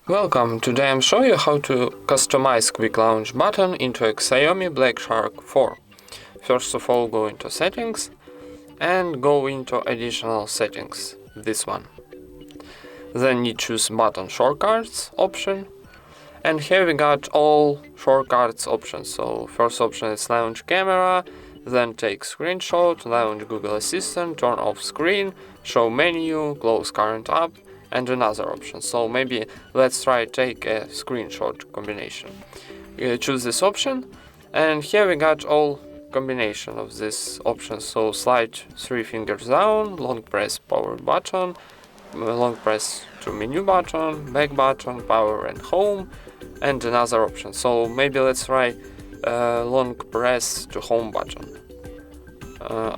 Welcome, today I'm showing you how to customize quick launch button into XIAOMI Black Shark 4. First of all, go into settings and go into additional settings, this one. Then you choose button shortcuts option, and here we got all shortcuts options. So first option is launch camera, then take screenshot, launch Google Assistant, turn off screen, show menu, close current app, and another option. So maybe let's try take a screenshot combination. You choose this option, and here we got all combination of this option. So slide 3 fingers down, long press power button, long press to menu button, back button, power and home, and another option. So maybe let's try long press to home button.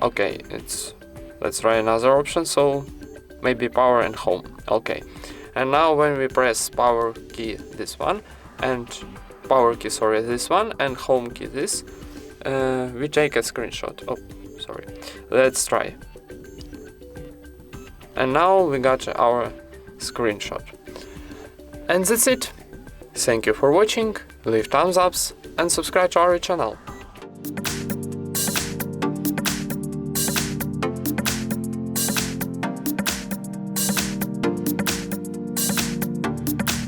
Okay, let's try another option. So maybe power and home. Okay, and now when we press power key this one and power key this one and home key this, we take a screenshot. Oh, sorry. Let's try. And now we got our screenshot. And that's it. Thank you for watching. Leave thumbs ups and subscribe to our channel.